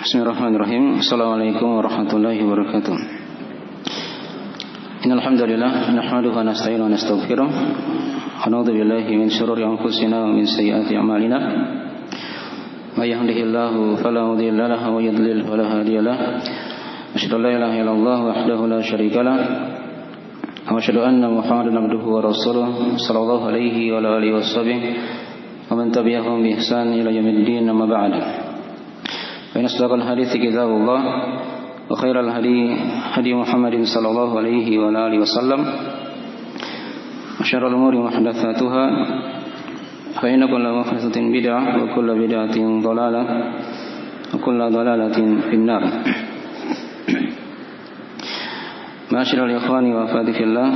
Bismillahirrahmanirrahim. Assalamualaikum warahmatullahi wabarakatuh. Innal hamdalillah nahmaduhu wa nasta'inuhu wa nastaghfiruh wa na'udzu billahi min shururi anfusina wa min sayyiati a'malina. May yahdihillahu fala mudilla lahu wa yudlil fala hadiya lahu. Asyhadu an la ilaha illallah wahdahu la syarika lahu wa asyhadu anna Muhammadan abduhu wa rasuluh sallallahu alaihi wa alihi washabbihi wa man tabi'ahum bi ihsan ila yaumiddin. Amma ba'd. فإن أصدق الحديث كتاب الله وخير الهدي هدي محمد صلى الله عليه وآله وسلم وشر الأمور محدثاتها فإن كل محدثة بدعة وكل بدعة ضلالة وكل ضلالة في النار. Ma'asyiral ikhwani wa akhwati fillah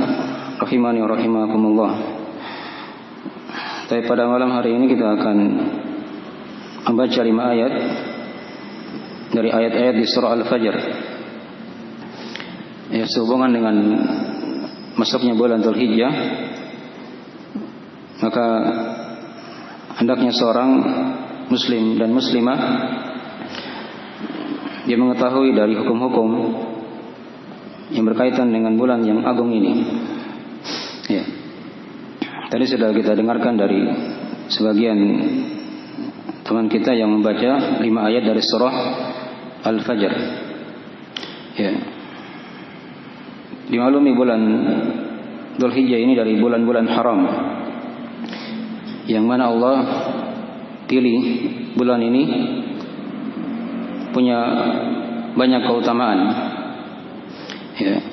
rahimani wa rahimakumullah. Tapi pada malam hari ini kita akan membaca 5 ayat dari ayat-ayat di surah Al-Fajr, ya, sehubungan dengan masuknya bulan Dzulhijjah. Maka hendaknya seorang muslim dan muslimah dia mengetahui dari hukum-hukum yang berkaitan dengan bulan yang agung ini. Ya, tadi sudah kita dengarkan dari sebagian teman kita yang membaca 5 ayat dari surah Al-Fajr. Ya. Dimaklumi bulan Dzulhijjah ini dari bulan-bulan haram, yang mana Allah pilih bulan ini punya banyak keutamaan. Ya.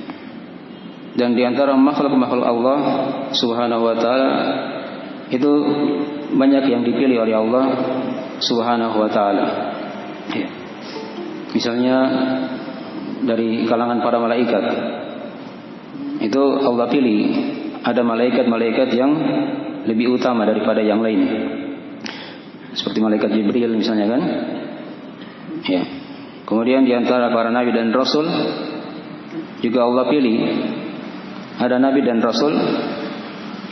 Dan di antara makhluk-makhluk Allah Subhanahu wa taala itu banyak yang dipilih oleh Allah Subhanahu wa taala. Ya. Misalnya dari kalangan para malaikat, itu Allah pilih ada malaikat-malaikat yang lebih utama daripada yang lain, seperti malaikat Jibril misalnya kan. Ya. Kemudian di antara para nabi dan rasul juga Allah pilih ada nabi dan rasul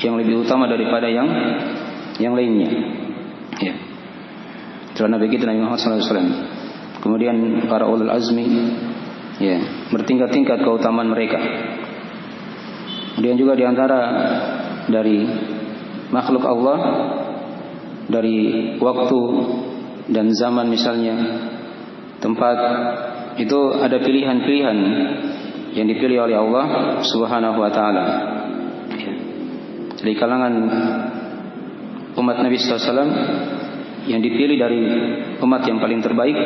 yang lebih utama daripada yang lainnya. Ya. Itulah Nabi kita Nabi Muhammad SAW. Kemudian para ulul azmi, ya, bertingkat-tingkat keutamaan mereka. Kemudian juga diantara dari makhluk Allah, dari waktu dan zaman misalnya, tempat, itu ada pilihan-pilihan yang dipilih oleh Allah Subhanahu wa taala. Ya. Dari kalangan umat Nabi SAW yang dipilih dari umat yang paling terbaik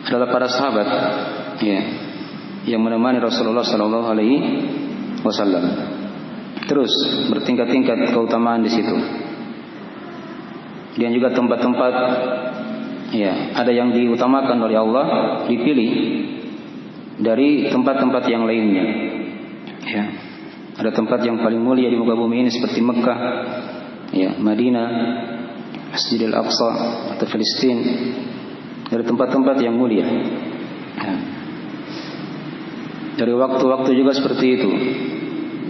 adalah para sahabat, ya, yang menemani Rasulullah sallallahu alaihi wasallam. Terus bertingkat-tingkat keutamaan di situ. Dan juga tempat-tempat, ya, ada yang diutamakan oleh Allah, dipilih dari tempat-tempat yang lainnya. Ya. Ada tempat yang paling mulia di muka bumi ini seperti Mekah, ya, Madinah, Masjidil Aqsa atau Palestina. Dari tempat-tempat yang mulia. Dari waktu-waktu juga seperti itu.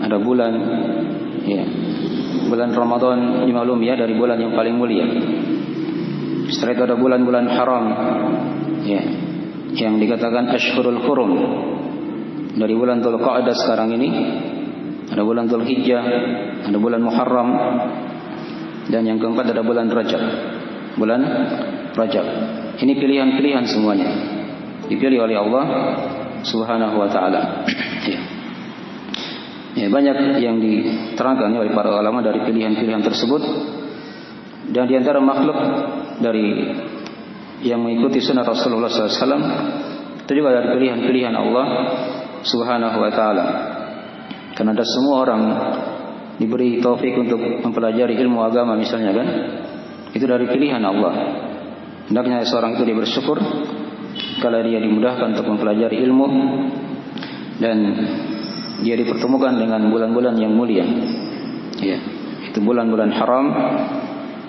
Ada bulan, ya, bulan Ramadan dimaklum, ya, dari bulan yang paling mulia. Setelah itu ada bulan-bulan haram, ya, yang dikatakan Ashhurul Hurum. Dari bulan Dzulqa'dah sekarang ini ada bulan Dzulhijjah, ada bulan Muharram, dan yang keempat ada bulan Rajab. Bulan Rajab. Ini pilihan-pilihan semuanya, dipilih oleh Allah Subhanahu wa taala. Ya. Ya, banyak yang diterangkan oleh para ulama dari pilihan-pilihan tersebut. Dan di antara makhluk dari yang mengikuti sunnah Rasulullah SAW itu juga dari pilihan-pilihan Allah Subhanahu wa taala. Karena ada semua orang diberi taufik untuk mempelajari ilmu agama misalnya kan, itu dari pilihan Allah. Hendaknya seorang itu dia bersyukur kalau dia dimudahkan untuk mempelajari ilmu dan dia dipertemukan dengan bulan-bulan yang mulia. Ya, itu bulan-bulan haram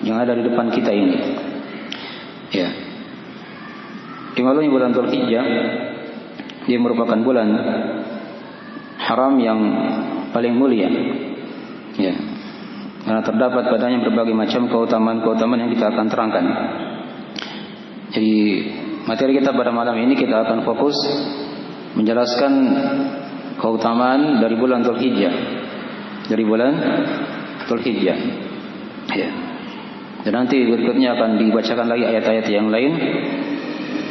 yang ada di depan kita ini. Ya. Dimaklumi bulan Dzulhijjah dia merupakan bulan haram yang paling mulia. Ya. Karena terdapat padanya berbagai macam keutamaan-keutamaan yang kita akan terangkan. Jadi materi kita pada malam ini kita akan fokus menjelaskan keutamaan dari bulan Dzulhijjah. Dari bulan Dzulhijjah. Ya. Dan nanti berikutnya akan dibacakan lagi ayat-ayat yang lain.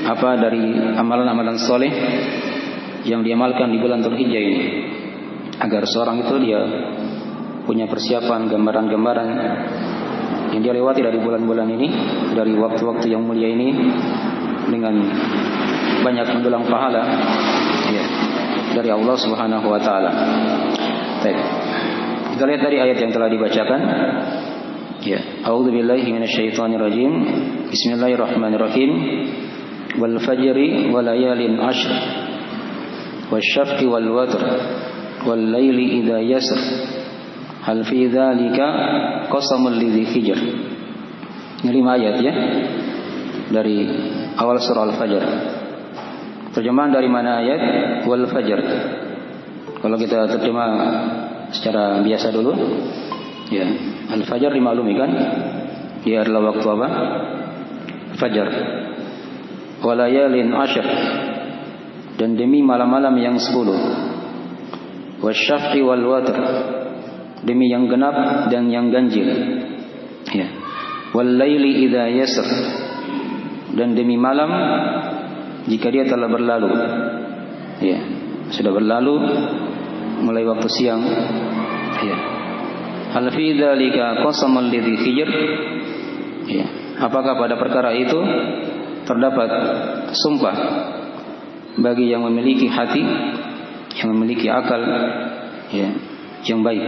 Apa dari amalan-amalan soleh yang diamalkan di bulan Dzulhijjah ini, agar seorang itu dia punya persiapan gambaran-gambaran yang dia lewati dari bulan-bulan ini, dari waktu-waktu yang mulia ini, dengan banyak mendulang pahala ya, dari Allah Subhanahu wa taala. Baik. Kita lihat dari ayat yang telah dibacakan. Ya, a'udzubillahi minasyaitonir rajim. Bismillahirrahmanirrahim. Wal fajri wa layalin 'ashr. Wasyaf'i wal watr. Wal laili idza yasr. Hal fi dzalika qasamul lidzi hijr. Ini 5 ayat ya. Dari awal surah Al-Fajr. Terjemahan dari mana ayat? Wal fajr. Kalau kita terjemah secara biasa dulu, ya, Al-Fajr dimaklumi kan? Dia adalah waktu apa? Fajar. Walayalin 'ashr. Dan demi malam-malam yang 10. Wasyaf'i wal watr. Demi yang genap dan yang ganjil. Ya. Wal laili idza yasr. Dan demi malam jika dia telah berlalu. Ya, sudah berlalu mulai waktu siang. Ya. Hal fi dzalika qasamul lidzi hijr. Ya. Apakah pada perkara itu terdapat sumpah bagi yang memiliki hati, yang memiliki akal, ya, yang baik.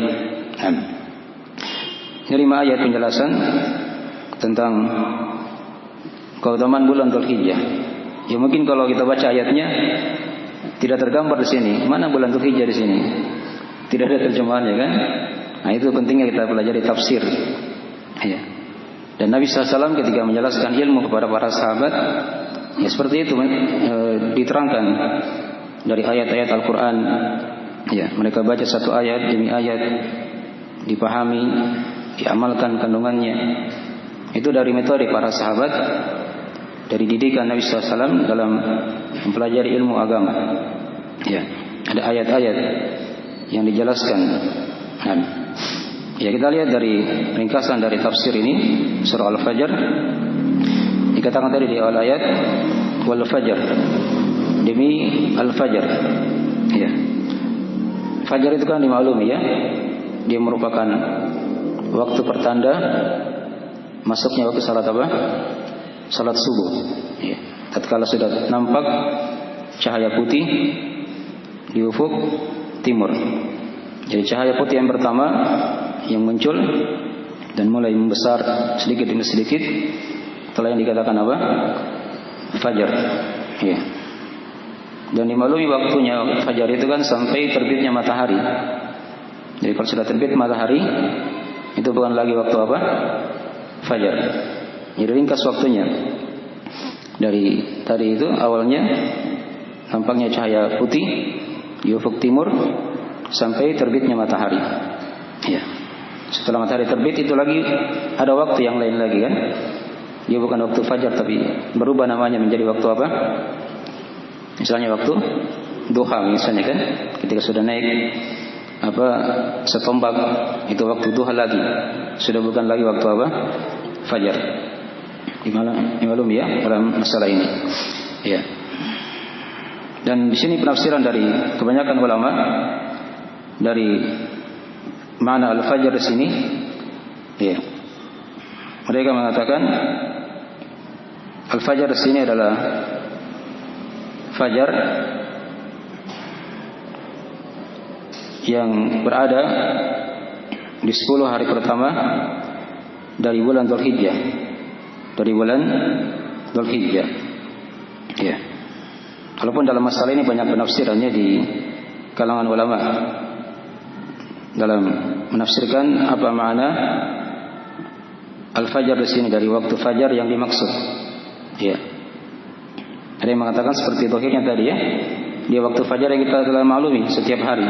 Ini 5 ayat penjelasan tentang keutamaan bulan Dzulhijjah. Ya mungkin kalau kita baca ayatnya tidak tergambar di sini. Mana bulan Dzulhijjah di sini? Tidak ada terjemahannya kan? Nah, itu pentingnya kita pelajari tafsir. Ya. Dan Nabi SAW ketika menjelaskan ilmu kepada para sahabat, ya seperti itu diterangkan dari ayat-ayat Al-Quran. Ya, mereka baca satu ayat demi ayat, dipahami, diamalkan kandungannya. Itu dari metode para sahabat, dari didikan Nabi SAW dalam mempelajari ilmu agama. Ya, ada ayat-ayat yang dijelaskan. Ya, kita lihat dari ringkasan dari tafsir ini surah Al-Fajr. Dikatakan tadi di awal ayat wal fajr, demi al-fajr. Ya. Fajar itu kan dimaklumi ya, dia merupakan waktu pertanda masuknya waktu salat apa? Salat subuh. Ya. Tatkala sudah nampak cahaya putih di ufuk timur. Jadi cahaya putih yang pertama yang muncul dan mulai membesar sedikit demi sedikit, setelah yang dikatakan apa? Fajar. Ya. Dan dimaklumi waktunya fajar itu kan sampai terbitnya matahari. Jadi kalau sudah terbit matahari, itu bukan lagi waktu apa? Fajar. Jadi ringkas waktunya. Dari tadi itu awalnya nampaknya cahaya putih di ufuk timur sampai terbitnya matahari. Ya. Setelah matahari terbit itu lagi ada waktu yang lain lagi kan? Dia bukan waktu fajar tapi berubah namanya menjadi waktu apa? Misalnya waktu duha misalnya kan, ketika sudah naik apa setombak itu waktu duha lagi, sudah bukan lagi waktu apa? Fajar. Dimaklumi ya dalam masalah ini. Ya. Dan di sini penafsiran dari kebanyakan ulama dari makna al-fajr di sini, ya. Mereka mengatakan al-fajr di sini adalah fajar yang berada di 10 hari pertama dari bulan Dzulhijjah. Dari bulan Dzulhijjah. Ya. Walaupun dalam masalah ini banyak penafsirannya di kalangan ulama dalam menafsirkan apa makna al-fajr di sini, dari waktu fajar yang dimaksud. Ya. Ada yang mengatakan seperti dohirnya tadi ya, dia waktu fajar yang kita telah maklumi setiap hari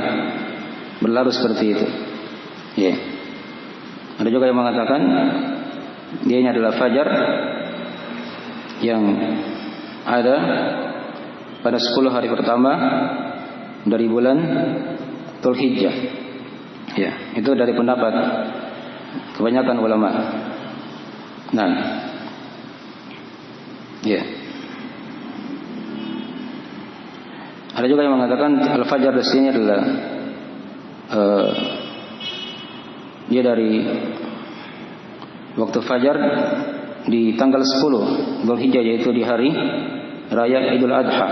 berlalu seperti itu. Ya. Ada juga yang mengatakan dia ini adalah fajar yang ada pada 10 hari pertama dari bulan Dzulhijjah. Ya, itu dari pendapat kebanyakan ulama. Nah, ya. Ada juga yang mengatakan al-fajar di sini adalah dia dari waktu fajar di tanggal 10 Dzulhijjah, yaitu di hari raya Idul Adha,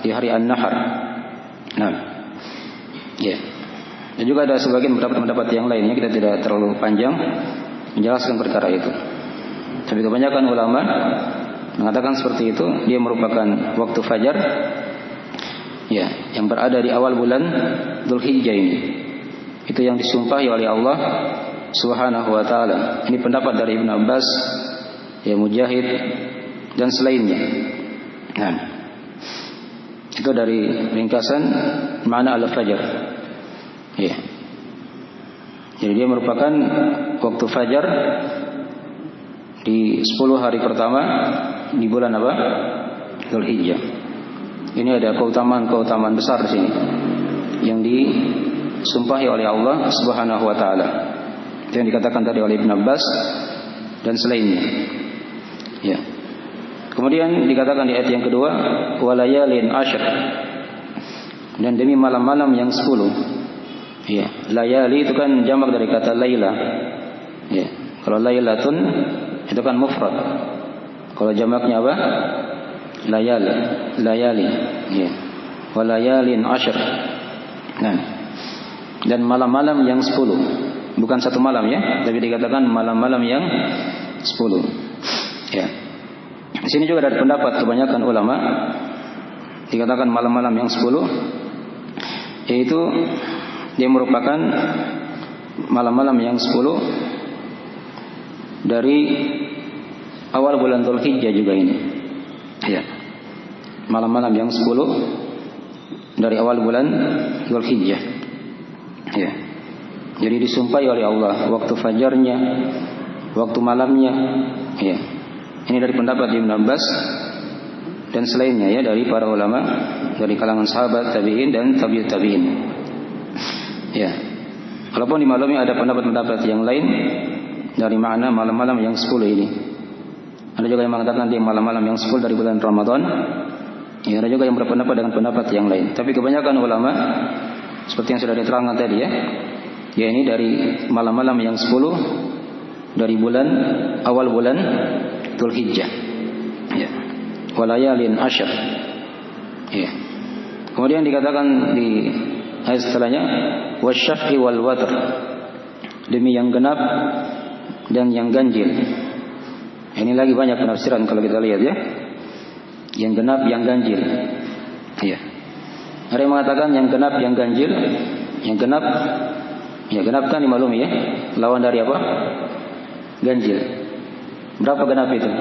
di hari An-Nahar. Nah, ya. Dan juga ada sebagian pendapat yang lainnya, kita tidak terlalu panjang menjelaskan perkara itu. Tapi kebanyakan ulama mengatakan seperti itu, dia merupakan waktu fajar, ya, yang berada di awal bulan Dzulhijjah ini. Itu yang disumpahi oleh Allah Subhanahu wa taala. Ini pendapat dari Ibnu Abbas, ya, Mujahid dan selainnya. Nah, itu dari ringkasan makna al-fajr. Ya. Jadi dia merupakan waktu fajar di 10 hari pertama di bulan apa? Dzulhijjah. Ini ada keutamaan besar di sini yang disumpahi oleh Allah Subhanahu wa taala. Yang dikatakan tadi oleh Ibnu Abbas dan selainnya. Ya. Kemudian dikatakan di ayat yang kedua, walayalin ashr, dan demi malam-malam yang 10. Ya, layali itu kan jamak dari kata laila. Ya, kalau lailatun itu kan mufrad. Kalau jamaknya apa? Layali. Ya. Walayalin ashr. Nah, dan malam-malam yang 10. Bukan satu malam ya, tapi dikatakan malam-malam yang 10. Ya. Di sini juga ada pendapat kebanyakan ulama, dikatakan malam-malam yang 10, yaitu dia merupakan malam-malam yang 10 dari awal bulan Dzulhijjah juga ini. Ya. Malam-malam yang 10 dari awal bulan Dzulhijjah. Ya. Jadi disumpahi oleh Allah waktu fajarnya, waktu malamnya. Ya. Ini dari pendapat Ibnu Abbas dan selainnya, ya, dari para ulama dari kalangan sahabat, tabi'in dan tabi'ut tabi'in. Ya. Walaupun dimaklumi ada pendapat-pendapat yang lain dari makna malam-malam yang 10 ini. Ada juga yang mengatakan di malam-malam yang 10 dari bulan Ramadan. Ya, ada juga yang berpendapat dengan pendapat yang lain. Tapi kebanyakan ulama seperti yang sudah diterangkan tadi, ya ini dari malam-malam yang 10 dari awal bulan Dzulhijjah. Ya. Walayalin ashr. Ya. Kemudian dikatakan di ayat setelahnya wasyaf'i wal watr, demi yang genap dan yang ganjil. Ini lagi banyak penafsiran kalau kita lihat, ya. Yang genap, yang ganjil. Ya. Ada yang mengatakan yang genap, yang ganjil. Yang genap, ya, genap kan dimaklumi, ya, lawan dari apa? Ganjil. Berapa genap itu?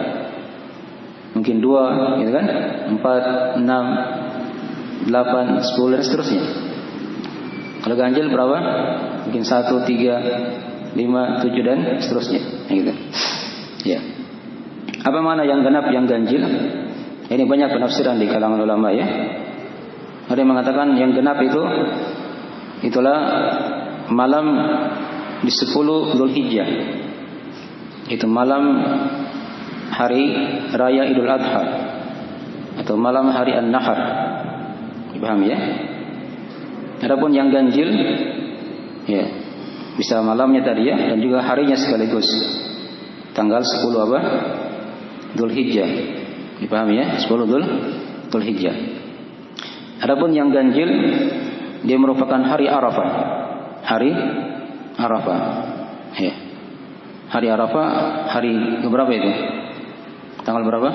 Mungkin 2, gitu kan? 4, 6, 8, 10 dan seterusnya. Kalau ganjil berapa? Mungkin 1, 3, 5, 7 dan seterusnya. Gitu. Ya. Apa makna yang genap, yang ganjil? Ini banyak penafsiran di kalangan ulama, ya. Ada yang mengatakan yang genap itulah malam di 10 Dzulhijjah. Itu malam hari raya Idul Adha atau malam hari An-Nahar. Dipahami, ya? Adapun yang ganjil, ya, bisa malamnya tadi, ya, dan juga harinya sekaligus. Tanggal 10 apa? Dzulhijjah. Dipahami, ya? 10 Dzulhijjah. Adapun yang ganjil, dia merupakan hari Arafah. Hari Arafah. Ya. Hari Arafah, hari berapa itu? Tanggal berapa?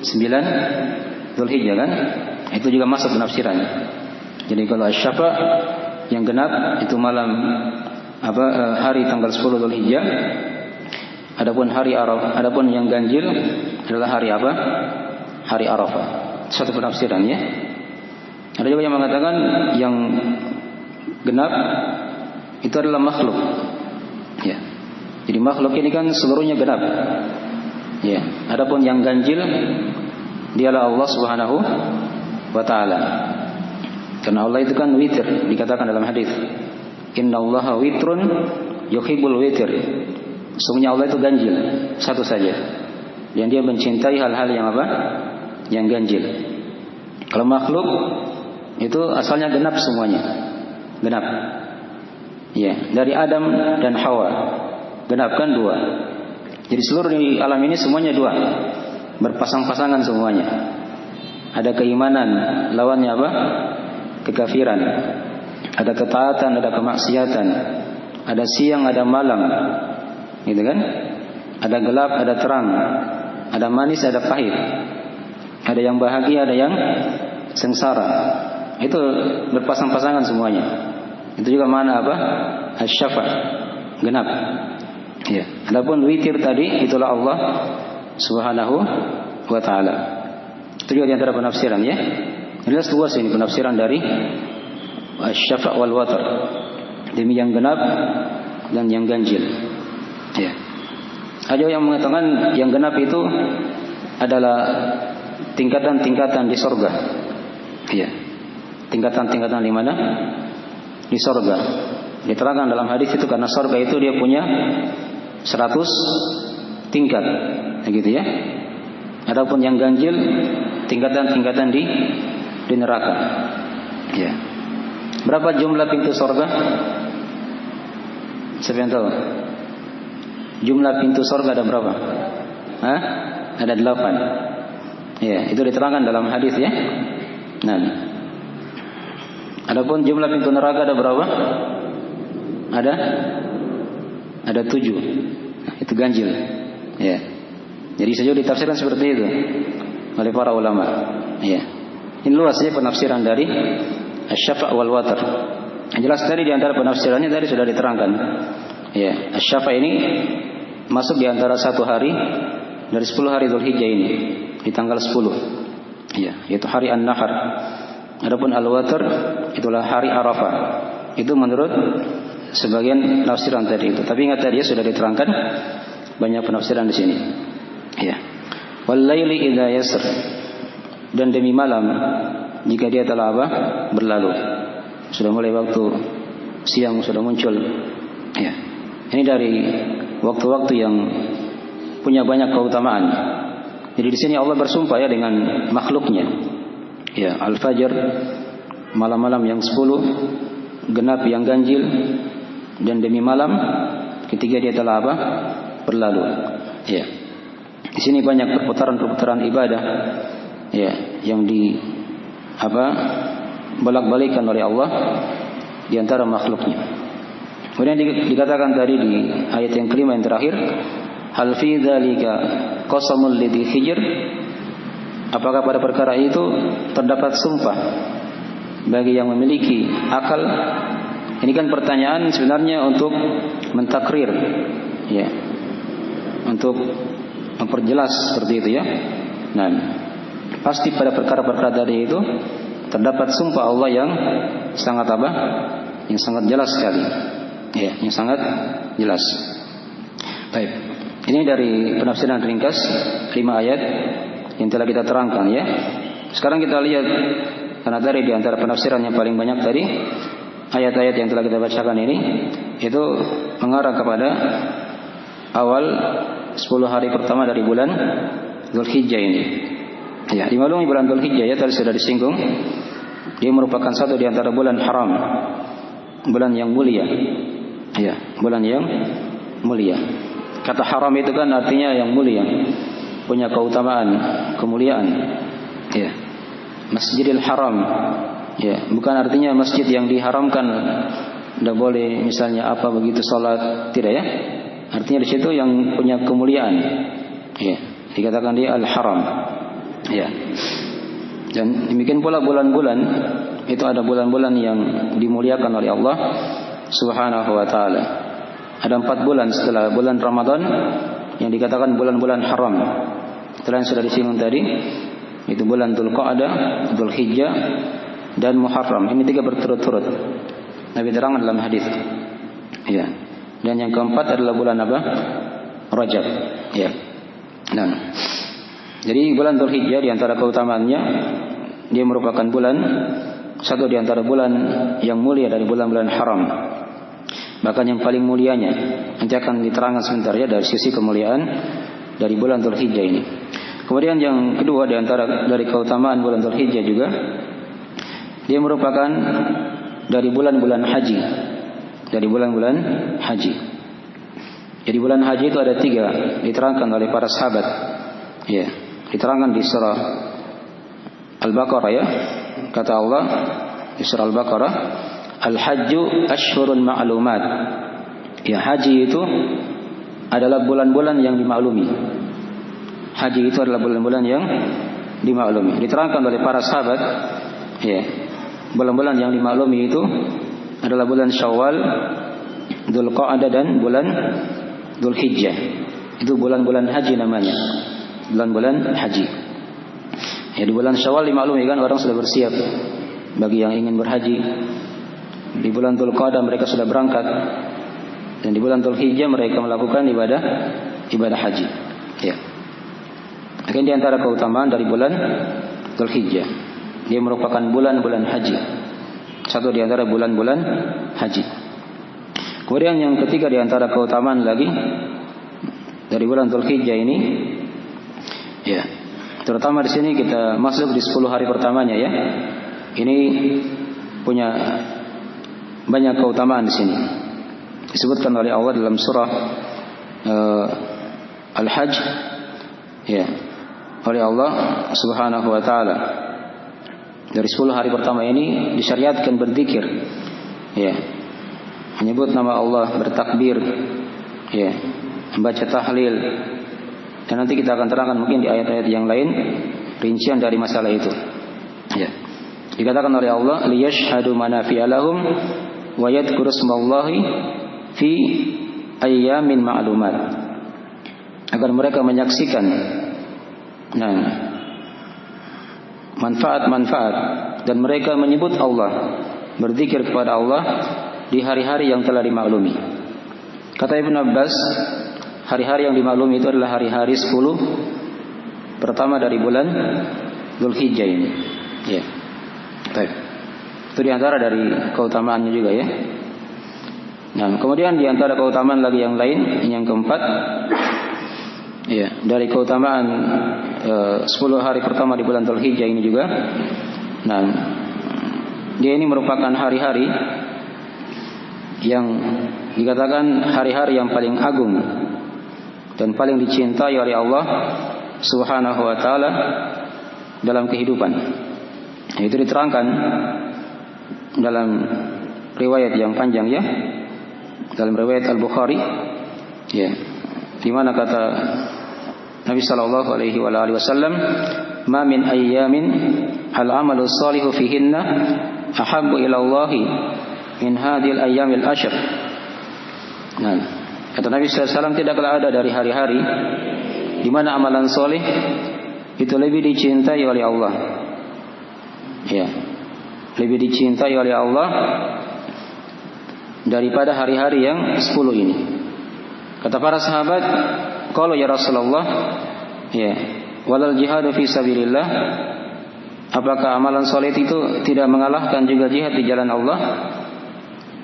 9 Dzulhijjah, kan? Itu juga masuk penafsiran. Jadi kalau asy-syafa yang genap itu malam hari tanggal 10 Dzulhijjah. Adapun hari Arafah, adapun yang ganjil adalah hari apa? Hari Arafah. Satu penafsiran, ya. Ada juga yang mengatakan yang genap itu adalah makhluk. Ya. Jadi makhluk ini kan seluruhnya genap. Ya. Adapun yang ganjil Dialah Allah Subhanahu wa taala. Karena Allah itu kan witir, dikatakan dalam hadis, innallaha witrun yuhibbul witir. Sesungguhnya Allah itu ganjil, satu saja. Dan dia mencintai hal-hal yang apa? Yang ganjil. Kalau makhluk itu asalnya genap semuanya. Genap. Ya, dari Adam dan Hawa. Genap kan dua. Jadi seluruh di alam ini semuanya dua. Berpasang-pasangan semuanya. Ada keimanan, lawannya apa? Kekafiran. Ada ketaatan, ada kemaksiatan. Ada siang, ada malam. Gitu kan? Ada gelap, ada terang. Ada manis, ada pahit. Ada yang bahagia, ada yang sengsara. Itu berpasang-pasangan semuanya. Itu juga mana apa? Asy-syafa', genap. Ya. Adapun witir tadi itulah Allah Subhanahu wa taala. Itu juga di antara penafsiran ya. Jelas luas ini penafsiran dari asy-syafa' wal watar. Demi yang genap dan yang ganjil. Ya. Ada yang mengatakan yang genap itu adalah tingkatan-tingkatan di surga. Ya. Tingkatan-tingkatan di mana? Di surga. Diterangkan dalam hadis itu karena surga itu dia punya 100 tingkat. Begitu ya. Adapun yang ganjil tingkatan-tingkatan di neraka. Ya. Berapa jumlah pintu surga? Siapa yang tahu? Jumlah pintu surga ada berapa? Hah? Ada 8. Ya, itu diterangkan dalam hadis ya. Nah. Adapun jumlah pintu neraka ada berapa? Ada 7. Nah, itu ganjil. Ya. Jadi saja ditafsirkan seperti itu oleh para ulama. Ya. Ini luas ya penafsiran dari asy-syafa' wal watar. Yang jelas tadi di antara penafsirannya tadi sudah diterangkan. Ya, asy-syafa' ini masuk di antara 1 hari dari 10 hari Dzulhijjah ini di tanggal 10. Ya, yaitu hari An-Nahr. Adapun al-watar itulah hari Arafah. Itu menurut sebagian penafsiran tadi itu. Tapi ingat tadi ya sudah diterangkan banyak penafsiran di sini. Ya. Wal laili idza yasr. Dan demi malam jika dia telah apa? Berlalu. Sudah mulai waktu siang sudah muncul. Ya. Ini dari waktu-waktu yang punya banyak keutamaan. Jadi di sini Allah bersumpah ya dengan makhluknya. Ya, al-fajr, malam-malam yang 10, genap yang ganjil, dan demi malam ketika dia telah apa? Berlalu. Ya. Di sini banyak perputaran-perputaran ibadah ya, yang di apa? Bolak-balikan oleh Allah di antara makhluknya. Kemudian dikatakan tadi di ayat yang kelima yang terakhir, hal fi dzalika qasamul lidhi hijr. Apakah pada perkara itu terdapat sumpah bagi yang memiliki akal? Ini kan pertanyaan sebenarnya untuk mentakrir, ya, untuk memperjelas seperti itu ya. Nah, pasti pada perkara-perkara tadi itu terdapat sumpah Allah yang sangat apa? Yang sangat jelas sekali, ya, yang sangat jelas. Baik, ini dari penafsiran ringkas 5 ayat yang telah kita terangkan ya. Sekarang kita lihat karena dari di antara penafsiran yang paling banyak tadi ayat-ayat yang telah kita bacakan ini itu mengarah kepada awal 10 hari pertama dari bulan Dzulhijjah ini. Ya, dimaklumi bulan Dzulhijjah ya tadi sudah disinggung. Dia merupakan satu di antara bulan haram. Bulan yang mulia. Ya, bulan yang mulia. Kata haram itu kan artinya yang mulia. Punya keutamaan, kemuliaan. Ya. Masjidil Haram. Ya, bukan artinya masjid yang diharamkan tidak boleh misalnya apa begitu salat, tidak ya. Artinya di situ yang punya kemuliaan. Ya, dikatakan dia Al-Haram. Ya. Dan demikian pula bulan-bulan itu ada bulan-bulan yang dimuliakan oleh Allah Subhanahu wa taala. Ada 4 bulan setelah bulan Ramadan yang dikatakan bulan-bulan haram. Setelah yang sudah disinggung tadi, itu bulan Dzulqa'dah, Dzulhijjah, dan Muharram. Ini 3 berturut-turut. Nabi terangkan dalam hadis. Ya. Dan yang keempat adalah bulan apa? Rajab. Ya. Nah. Jadi bulan Dzulhijjah di antara keutamaannya, dia merupakan bulan, satu di antara bulan yang mulia dari bulan-bulan haram. Bahkan yang paling mulianya, nanti akan diterangkan sebentar ya dari sisi kemuliaan dari bulan Dzulhijjah ini. Kemudian yang kedua di antara dari keutamaan bulan Dzulhijjah juga, dia merupakan dari bulan-bulan haji. Dari bulan-bulan haji. Jadi bulan haji itu ada 3, diterangkan oleh para sahabat. Ya, diterangkan di surah Al-Baqarah ya. Kata Allah di surah Al-Baqarah, Al-Hajju Ashhurun Ma'lumat. Ya, haji itu adalah bulan-bulan yang dimaklumi. Haji itu adalah bulan-bulan yang dimaklumi. Diterangkan oleh para sahabat, ya, bulan-bulan yang dimaklumi itu adalah bulan Syawal, Dzulqa'dah dan bulan Dzulhijjah. Itu bulan-bulan haji namanya. Bulan-bulan haji. Ya, di bulan Syawal dimaklumi kan orang sudah bersiap bagi yang ingin berhaji. Di bulan Dzulqa'dah mereka sudah berangkat. Dan di bulan Dzulhijjah mereka melakukan ibadah haji. Ya. Akan di antara keutamaan dari bulan Dzulhijjah, dia merupakan bulan-bulan haji. Satu di antara bulan-bulan haji. Kemudian yang ketiga di antara keutamaan lagi dari bulan Dzulhijjah ini, ya, terutama di sini kita masuk di 10 hari pertamanya ya. Ini punya banyak keutamaan di sini. Disebutkan oleh Allah dalam surah Al-Hajj, ya, oleh Allah Subhanahu wa taala. Dari 10 hari pertama ini disyariatkan berzikir, ya, menyebut nama Allah, bertakbir, ya, membaca tahlil. Dan nanti kita akan terangkan mungkin di ayat-ayat yang lain rincian dari masalah itu. Ya. Dikatakan oleh Allah, liyashhadu manafi'a lahum wa yadhkuru ismallahi fi ayyamin ma'lumat. Agar mereka menyaksikan manfaat-manfaat dan mereka menyebut Allah, berzikir kepada Allah di hari-hari yang telah dimaklumi. Kata Ibnu Abbas, hari-hari yang dimaklumi itu adalah hari-hari 10 pertama dari bulan Dzulhijjah ini. Ya. Baik. Itu di antara dari keutamaannya juga ya. Nah, kemudian di antara keutamaan lagi yang lain, yang keempat, ya, dari keutamaan 10 hari pertama di bulan Dzulhijjah ini juga. Nah, dia ini merupakan hari-hari yang dikatakan hari-hari yang paling agung dan paling dicintai oleh Allah Subhanahu wa taala dalam kehidupan. Itu diterangkan dalam riwayat yang panjang ya, dalam riwayat Al-Bukhari, ya, di mana kata Nabi sallallahu alaihi wasallam, "Ma min ayyamin al-amalu shalihu fihinna ahabbu ila Allah min hadhil ayyamil ashr." Nah, kata Nabi sallallahu alaihi wasallam, tidaklah ada dari hari-hari di mana amalan soleh itu lebih dicintai oleh Allah. Ya, lebih dicintai oleh Allah daripada hari-hari yang 10 ini. Kata para sahabat, "Qalu ya Rasulullah, ya, walal jihadu fi sabilillah, apakah amalan soleh itu tidak mengalahkan juga jihad di jalan Allah?"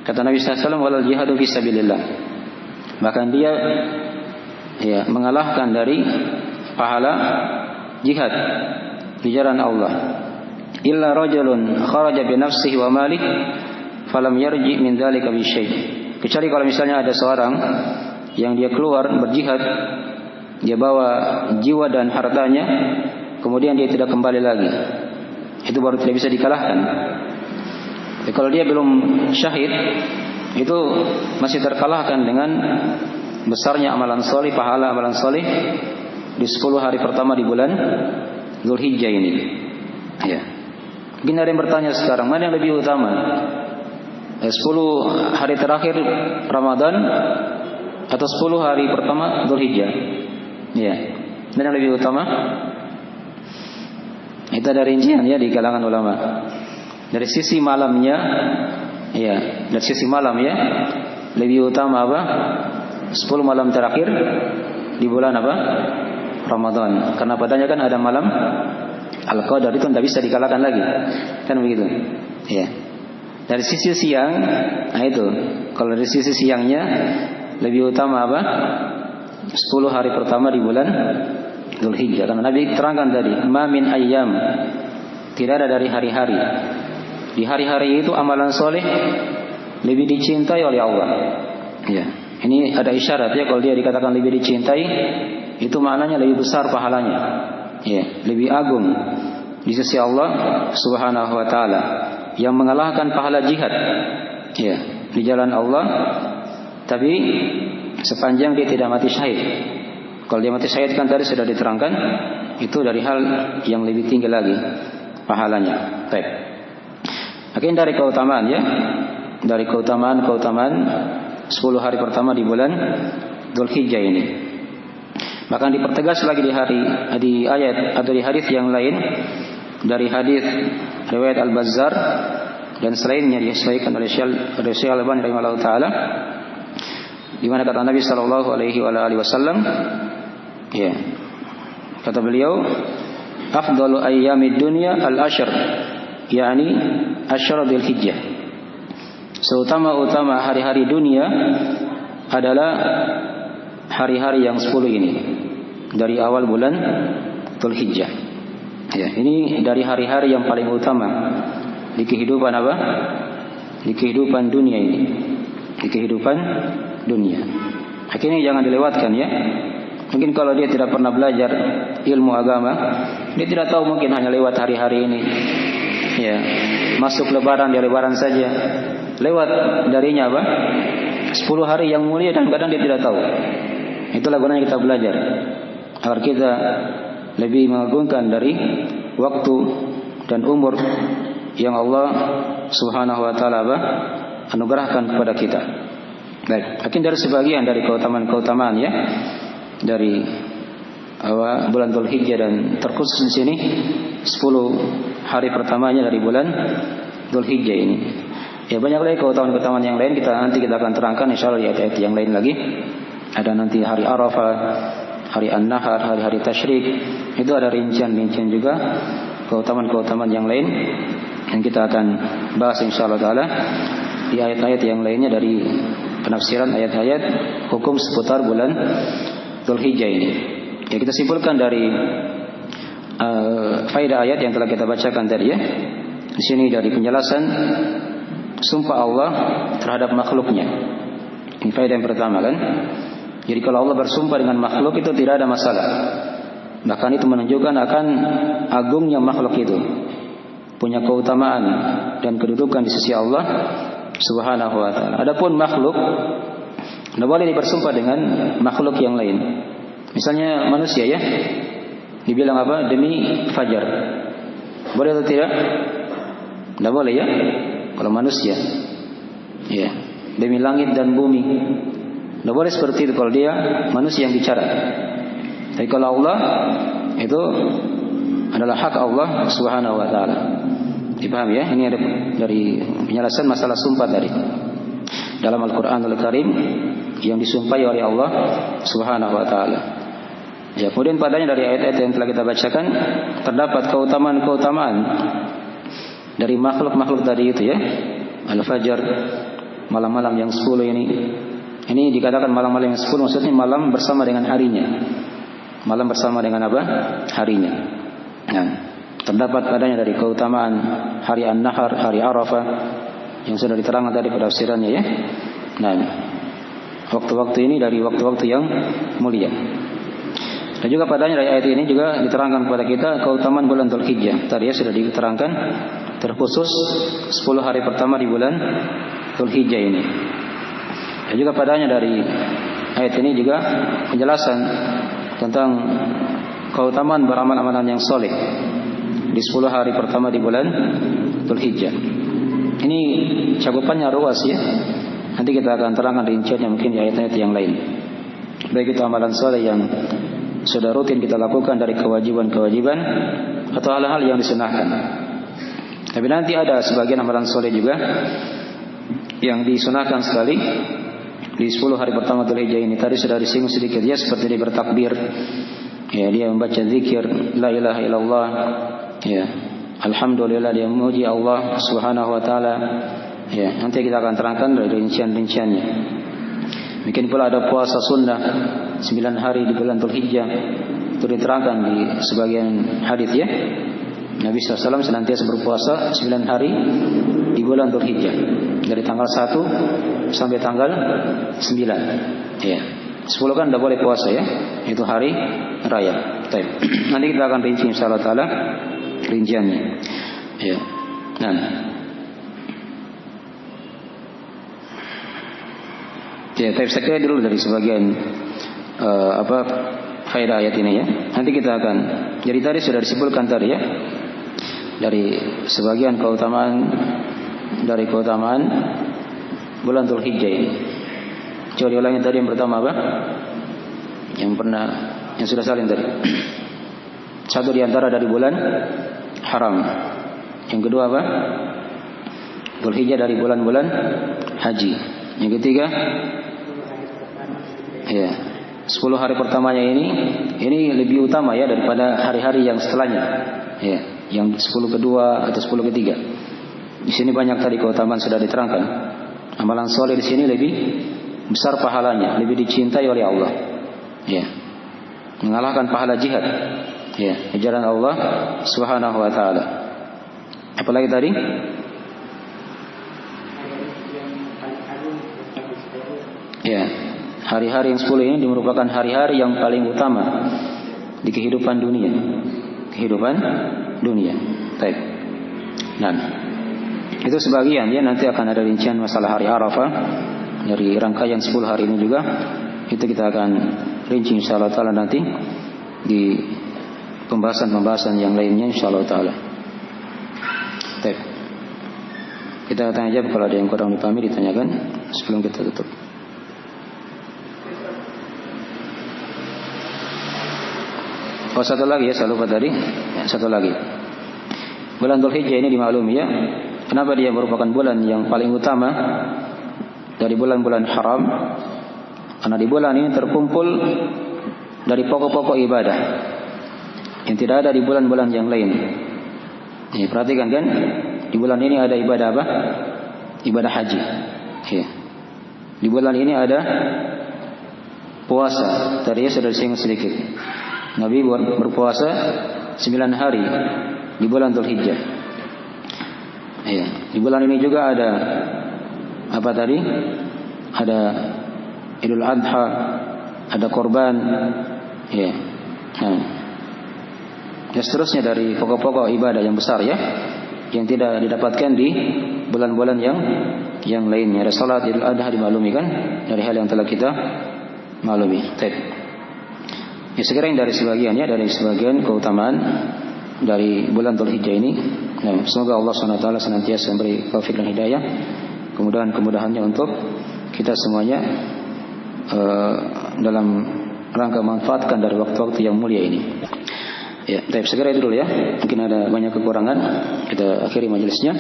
Kata Nabi sallallahu alaihi wasallam, "Walal jihadu fi sabilillah." Bahkan dia, ya, mengalahkan dari pahala jihad di jalan Allah. Illa rajulun kharaja bi nafsihi wa malihi falam yarji min dzalika bi syai'. Kecuali kalau misalnya ada seorang yang dia keluar berjihad, dia bawa jiwa dan hartanya, kemudian dia tidak kembali lagi, itu baru tidak bisa dikalahkan. Kalau dia belum syahid, itu masih terkalahkan dengan besarnya amalan soleh, pahala amalan soleh di 10 hari pertama di bulan Dzulhijjah ini. Ya. Mungkin ada yang bertanya sekarang, mana yang lebih utama? 10 hari terakhir Ramadan atau 10 hari pertama Dzulhijjah? Ya. Dan yang lebih utama? Itu ada rincian ya di kalangan ulama. Dari sisi malamnya, ya, dari sisi malam ya, lebih utama apa? 10 malam terakhir di bulan apa? Ramadan. Karena padanya kan ada malam Al-Qadar, itu tidak bisa dikalahkan lagi. Kan begitu. Ya. Dari sisi siang, nah itu. Kalau dari sisi siangnya lebih utama apa? 10 hari pertama di bulan Dzulhijjah. Karena Nabi terangkan tadi, ma min ayyam, tidak ada dari hari-hari. Di hari-hari itu amalan soleh lebih dicintai oleh Allah. Ya. Ini ada isyarat ya, kalau dia dikatakan lebih dicintai, itu maknanya lebih besar pahalanya. Ya, lebih agung di sisi Allah Subhanahu wa taala, yang mengalahkan pahala jihad. Ya, di jalan Allah, tapi sepanjang dia tidak mati syahid. Kalau dia mati syahid kan tadi sudah diterangkan, itu dari hal yang lebih tinggi lagi pahalanya. Baik. Mungkin dari keutamaan ya, dari keutamaan 10 hari pertama di bulan Dzulhijjah ini. Bahkan dipertegas lagi di ayat atau di hadis yang lain, dari hadis riwayat Al-Bazzar dan selainnya disahihkan oleh Syekh Al-Albani rahimahullah taala, di mana kata Nabi sallallahu alaihi wasallam, ya, kata beliau, afdalu ayyamid dunya al-ashr, yakni asyra Dzulhijjah. Seutama-utama hari-hari dunia adalah hari-hari yang 10 ini, dari awal bulan Dzulhijjah. Ya, ini dari hari-hari yang paling utama di kehidupan apa? Di kehidupan dunia ini. Di kehidupan dunia. Akhirnya jangan dilewatkan ya. Mungkin kalau dia tidak pernah belajar ilmu agama, dia tidak tahu, mungkin hanya lewat hari-hari ini. Ya, masuk lebaran, dia lebaran saja. Lewat darinya apa? 10 hari yang mulia dan kadang dia tidak tahu. Itulah gunanya kita belajar, agar kita lebih mengagungkan dari waktu dan umur yang Allah Subhanahu wa taala anugerahkan kepada kita. Baik, mungkin dari sebagian dari keutamaan ya dari bulan Dzulhijjah, dan terkhusus di sini 10 hari pertamanya dari bulan Dzulhijjah ini. Ya, banyak lagi keutamaan yang lain, nanti kita akan terangkan insyaallah di ayat-ayat yang lain lagi. Ada nanti hari Arafah, hari An-Nahar, hari-hari Tasyrik. Itu ada rincian-rincian juga keutamaan-keutamaan yang lain yang kita akan bahas insyaallah taala di ayat-ayat yang lainnya dari penafsiran ayat-ayat hukum seputar bulan Dzulhijjah ini. Ya, kita simpulkan dari faedah ayat yang telah kita bacakan tadi ya. Di sini dari penjelasan sumpah Allah terhadap makhluknya. Ini faedah yang pertama kan. Jadi kalau Allah bersumpah dengan makhluk itu tidak ada masalah. Bahkan itu menunjukkan akan agungnya makhluk itu, punya keutamaan dan kedudukan di sisi Allah Subhanahu wa taala. Adapun makhluk tidak boleh bersumpah dengan makhluk yang lain. Misalnya manusia ya, dibilang apa? Demi fajar. Boleh atau tidak? Tidak boleh ya. Kalau manusia, ya, demi langit dan bumi, tidak boleh seperti itu kalau dia manusia yang bicara. Tapi kalau Allah, itu adalah hak Allah Subhanahu wa taala. Dipaham ya? Ini ada dari penjelasan masalah sumpah tadi dalam Al-Qur'anul Karim yang disumpahi oleh Allah Subhanahu wa taala. Ya, kemudian padanya dari ayat-ayat yang telah kita bacakan terdapat keutamaan-keutamaan dari makhluk-makhluk tadi itu ya. Al-Fajr, malam-malam yang 10 ini. Ini dikatakan malam-malam yang 10 maksudnya malam bersama dengan harinya. Malam bersama dengan apa? Harinya. Nah, terdapat padanya dari keutamaan hari An-Nahar, hari Arafah yang sudah diterangkan tadi pada tafsirannya ya. Nah, waktu-waktu ini dari waktu-waktu yang mulia. Dan juga padanya dari ayat ini juga diterangkan kepada kita keutamaan bulan Dzulhijjah. Tadi ya sudah diterangkan terkhusus 10 hari pertama di bulan Dzulhijjah ini. Dan juga padanya dari ayat ini juga penjelasan tentang keutamaan beramal-amalan yang soleh di 10 hari pertama di bulan Dzulhijjah. Ini cakupannya luas ya. Nanti kita akan terangkan rinciannya mungkin di ayat-ayat yang lain. Baik itu amalan soleh yang sudah rutin kita lakukan dari kewajiban-kewajiban atau hal-hal yang disunahkan. Tapi nanti ada sebagian amalan soleh juga yang disunahkan sekali di 10 hari pertama Dzulhijjah ini. Tadi sudah disinggung sedikit ya, seperti bertakbir Ya, dia membaca zikir la ilaha illallah. Ya, alhamdulillah, dia memuji Allah Subhanahu wa taala. Ya, nanti kita akan terangkan dari rincian-rinciannya. Mungkin pula ada puasa sunnah 9 hari di bulan Dzulhijjah. Itu diterangkan di sebagian hadis ya. Nabi SAW senantiasa berpuasa 9 hari di bulan Dzulhijjah, dari tanggal 1 sampai tanggal 9. Ya. 10 kan tidak boleh puasa ya, itu hari raya. Nanti kita akan rinci insyaallah taala rinciannya. Ya. Nah. Ya, saya kira dulu dari sebagian faedah ayat ini ya. Nanti kita akan, jadi tadi sudah disebutkan tadi ya, dari sebagian keutamaan bulan Dzulhijjah ini. Coba diulangi tadi yang pertama apa? Yang sudah salin tadi. Satu diantara dari bulan haram. Yang kedua apa? Dzulhijjah dari bulan-bulan haji. Yang ketiga, ya, 10 hari pertamanya ini lebih utama ya daripada hari-hari yang setelahnya. Ya, yang 10 kedua atau 10 ketiga. Di sini banyak tadi keutamaan sudah diterangkan. Amalan soleh di sini lebih besar pahalanya, lebih dicintai oleh Allah. Ya. Mengalahkan pahala jihad. Ya, ajaran Allah Subhanahu wa taala. Apalagi tadi? Ya, hari-hari yang 10 ini merupakan hari-hari yang paling utama di kehidupan dunia. Baik. Nah, itu sebagian ya, nanti akan ada rincian masalah hari Arafah dari rangkaian 10 hari ini juga. Itu kita akan rinci insyaallah taala nanti di pembahasan yang lainnya insyaallah taala. Baik. Kita tanya jawab, kalau ada yang kurang dipahami ditanyakan sebelum kita tutup. Oh, satu lagi ya, saya lupa tadi. Ya, satu lagi. Bulan Dzulhijjah ini dimaklumi ya, kenapa dia merupakan bulan yang paling utama dari bulan-bulan haram? Karena di bulan ini terkumpul dari pokok-pokok ibadah yang tidak ada di bulan-bulan yang lain. Ya, perhatikan kan, di bulan ini ada ibadah apa? Ibadah haji. Ya. Di bulan ini ada puasa. Tadi sudah disinggung sedikit. Nabi berpuasa 9 hari di bulan Dzulhijjah. Ya, di bulan ini juga ada apa tadi? Ada Idul Adha, ada korban, ya. Nah, dan seterusnya dari pokok-pokok ibadah yang besar ya, yang tidak didapatkan di bulan-bulan yang lainnya. Ada salat Idul Adha dimaklumi kan, dari hal yang telah kita maklumi. Ya, sekiranya dari sebagian keutamaan dari bulan Dzulhijjah ini. Nah, semoga Allah SWT senantiasa memberi taufik dan hidayah, kemudahan-kemudahannya untuk kita semuanya dalam rangka manfaatkan dari waktu-waktu yang mulia ini. Ya, segera itu dulu ya. Mungkin ada banyak kekurangan, kita akhiri majelisnya.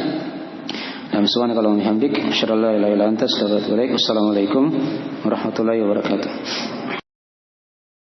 Subhanakallahumma wa bihamdik, asyhadu an la ilaha illa anta, astaghfiruka wa atubu ilaik. Wassalamualaikum warahmatullahi wabarakatuh.